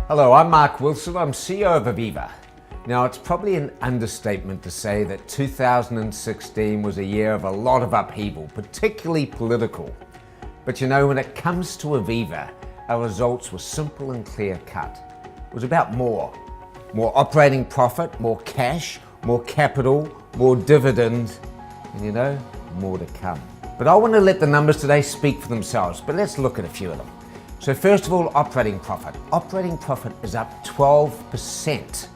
Hello, I'm Mark Wilson. I'm CEO of Aviva. Now, it's probably an understatement to say that 2016 was a year of a lot of upheaval, particularly political. But you know, when it comes to Aviva, our results were simple and clear-cut. It was about more operating profit, more cash, more capital, more dividend, and you know, more to come. But I want to let the numbers today speak for themselves, but let's look at a few of them. So first of all, operating profit. Operating profit is up 12%.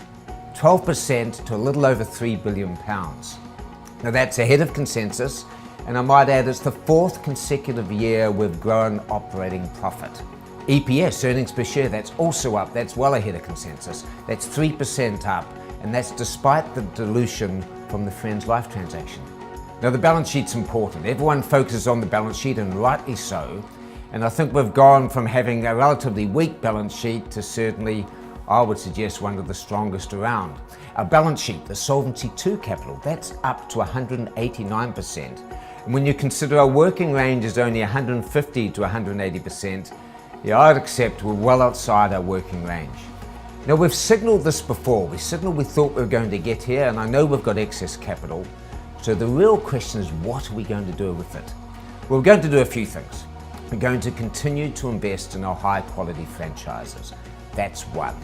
12% to a little over £3 billion. Now that's ahead of consensus, and I might add it's the fourth consecutive year we've grown operating profit. EPS, earnings per share, that's also up. That's well ahead of consensus. That's 3% up, and that's despite the dilution from the Friends Life transaction. Now the balance sheet's important. Everyone focuses on the balance sheet, and rightly so. And I think we've gone from having a relatively weak balance sheet to certainly, I would suggest, one of the strongest around. Our balance sheet, the Solvency II capital, that's up to 189%. And when you consider our working range is only 150 to 180%, yeah, I'd accept we're well outside our working range. Now, we've signalled this before. We signalled we thought we were going to get here, and I know we've got excess capital. So the real question is, what are we going to do with it? Well, we're going to do a few things. We're going to continue to invest in our high-quality franchises. That's one.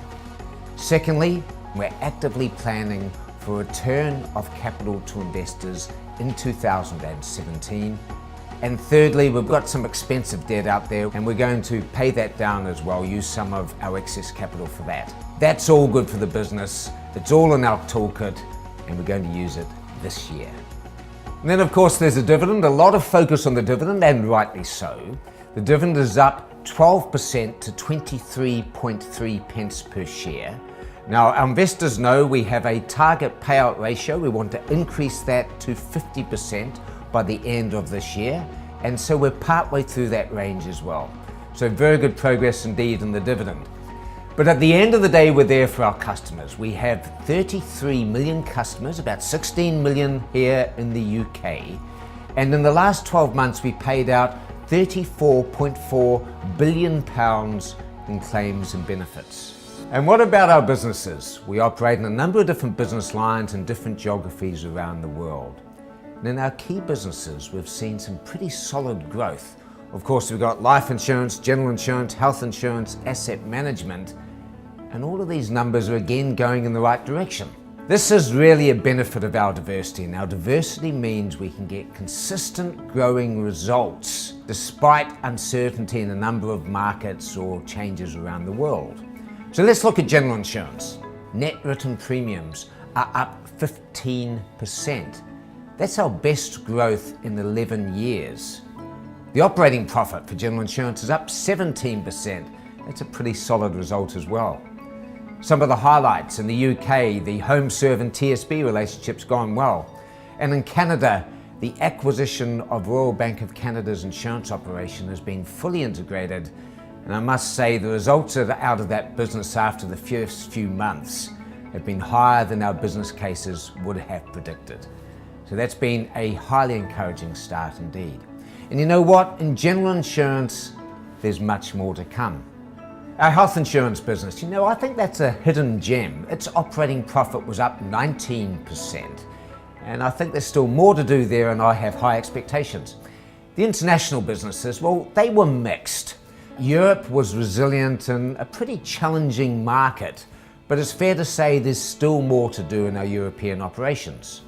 Secondly, we're actively planning for a return of capital to investors in 2017. And thirdly, we've got some expensive debt out there, and we're going to pay that down as well, use some of our excess capital for that. That's all good for the business. It's all in our toolkit, and we're going to use it this year. And then, of course, there's a dividend. A lot of focus on the dividend, and rightly so. The dividend is up 12% to 23.3 pence per share. Now, our investors know we have a target payout ratio. We want to increase that to 50% by the end of this year. And so we're partway through that range as well. So very good progress indeed in the dividend. But at the end of the day, we're there for our customers. We have 33 million customers, about 16 million here in the UK. And in the last 12 months, we paid out £34.4 billion in claims and benefits. And what about our businesses? We operate in a number of different business lines in different geographies around the world. And in our key businesses, we've seen some pretty solid growth. Of course, we've got life insurance, general insurance, health insurance, asset management, and all of these numbers are again going in the right direction. This is really a benefit of our diversity, and our diversity means we can get consistent growing results despite uncertainty in a number of markets or changes around the world. So let's look at general insurance. Net written premiums are up 15%. That's our best growth in 11 years. The operating profit for general insurance is up 17%. That's a pretty solid result as well. Some of the highlights: in the UK, the HomeServe and TSB relationship's gone well. And in Canada, the acquisition of Royal Bank of Canada's insurance operation has been fully integrated. And I must say the results out of that business after the first few months have been higher than our business cases would have predicted. So that's been a highly encouraging start indeed. And you know what? In general insurance, there's much more to come. Our health insurance business, you know, I think that's a hidden gem. Its operating profit was up 19%. And I think there's still more to do there, and I have high expectations. The international businesses, well, they were mixed. Europe was resilient in a pretty challenging market, but it's fair to say there's still more to do in our European operations.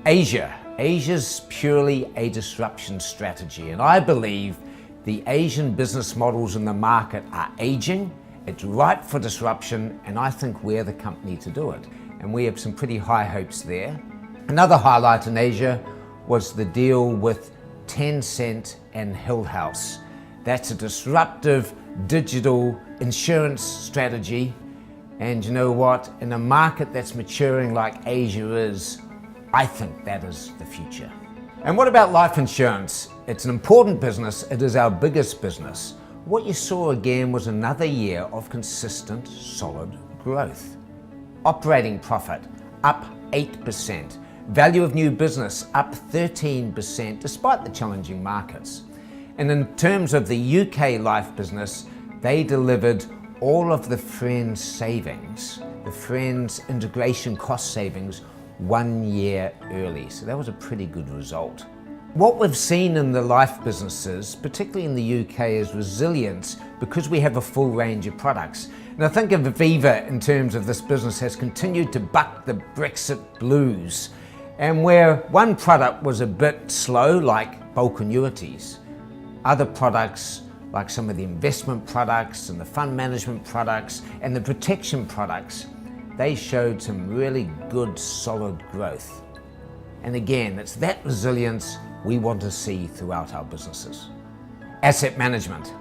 Asia's purely a disruption strategy, and I believe the Asian business models in the market are aging. It's ripe for disruption, and I think we're the company to do it. And we have some pretty high hopes there. Another highlight in Asia was the deal with Tencent and Hill House. That's a disruptive digital insurance strategy. And you know what? In a market that's maturing like Asia is, I think that is the future. And what about life insurance? It's an important business. It is our biggest business. What you saw again was another year of consistent, solid growth. Operating profit up 8%. Value of new business up 13% despite the challenging markets. And in terms of the UK life business, they delivered all of the Friends savings, the Friends integration cost savings, 1 year early. So that was a pretty good result. What we've seen in the life businesses, particularly in the UK, is resilience because we have a full range of products. And I think of Aviva in terms of this business has continued to buck the Brexit blues. And where one product was a bit slow, like bulk annuities, other products like some of the investment products and the fund management products and the protection products, they showed some really good solid growth. And again, it's that resilience we want to see throughout our businesses. Asset management.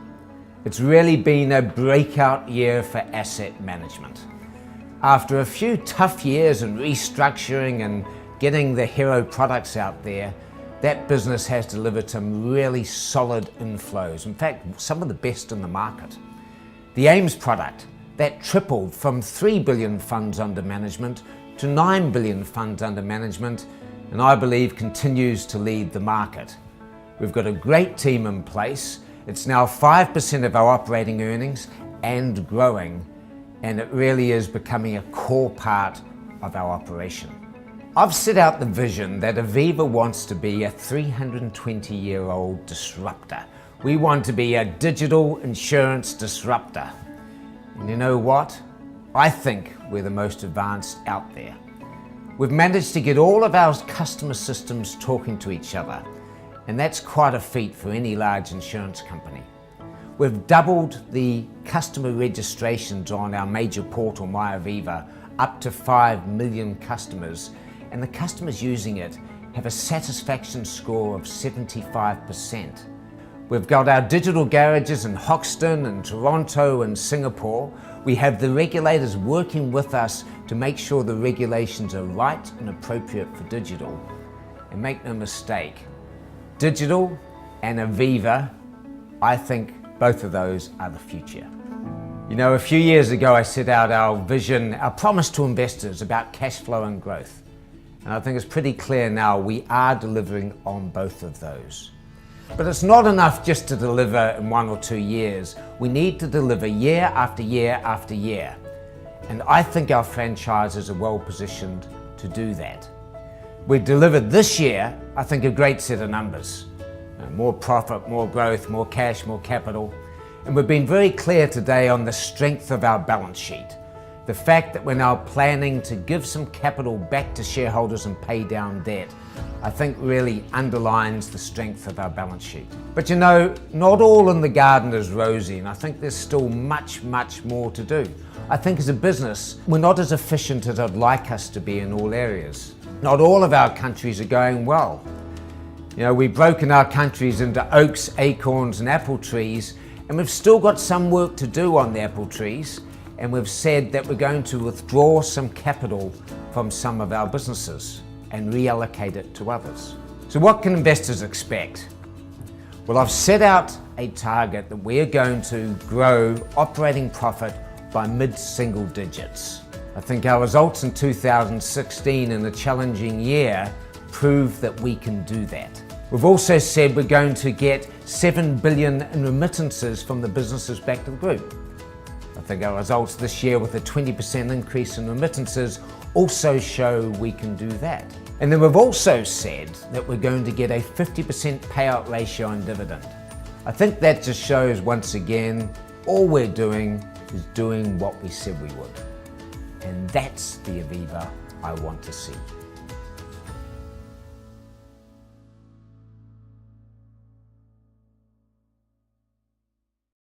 It's really been a breakout year for asset management. After a few tough years in restructuring and getting the hero products out there, that business has delivered some really solid inflows. In fact, some of the best in the market. The AIMS product, that tripled from 3 billion funds under management to 9 billion funds under management, and I believe continues to lead the market. We've got a great team in place. It's now 5% of our operating earnings and growing, and it really is becoming a core part of our operation. I've set out the vision that Aviva wants to be a 320-year-old disruptor. We want to be a digital insurance disruptor. And you know what? I think we're the most advanced out there. We've managed to get all of our customer systems talking to each other, and that's quite a feat for any large insurance company. We've doubled the customer registrations on our major portal, MyAviva, up to 5 million customers, and the customers using it have a satisfaction score of 75%. We've got our digital garages in Hoxton and Toronto and Singapore. We have the regulators working with us to make sure the regulations are right and appropriate for digital. And make no mistake, digital and Aviva, I think both of those are the future. You know, a few years ago I set out our vision, our promise to investors about cash flow and growth. And I think it's pretty clear now we are delivering on both of those. But it's not enough just to deliver in 1 or 2 years. We need to deliver year after year after year. And I think our franchises are well positioned to do that. We delivered this year, I think, a great set of numbers. More profit, more growth, more cash, more capital. And we've been very clear today on the strength of our balance sheet. The fact that we're now planning to give some capital back to shareholders and pay down debt, I think really underlines the strength of our balance sheet. But you know, not all in the garden is rosy, and I think there's still much, much more to do. I think as a business, we're not as efficient as I'd like us to be in all areas. Not all of our countries are going well. You know, we've broken our countries into oaks, acorns, and apple trees, and we've still got some work to do on the apple trees. And we've said that we're going to withdraw some capital from some of our businesses and reallocate it to others. So what can investors expect? Well, I've set out a target that we're going to grow operating profit by mid-single digits. I think our results in 2016 in a challenging year prove that we can do that. We've also said we're going to get 7 billion in remittances from the businesses back to the group. I think our results this year with a 20% increase in remittances also show we can do that. And then we've also said that we're going to get a 50% payout ratio on dividend. I think that just shows once again, all we're doing is doing what we said we would. And that's the Aviva I want to see.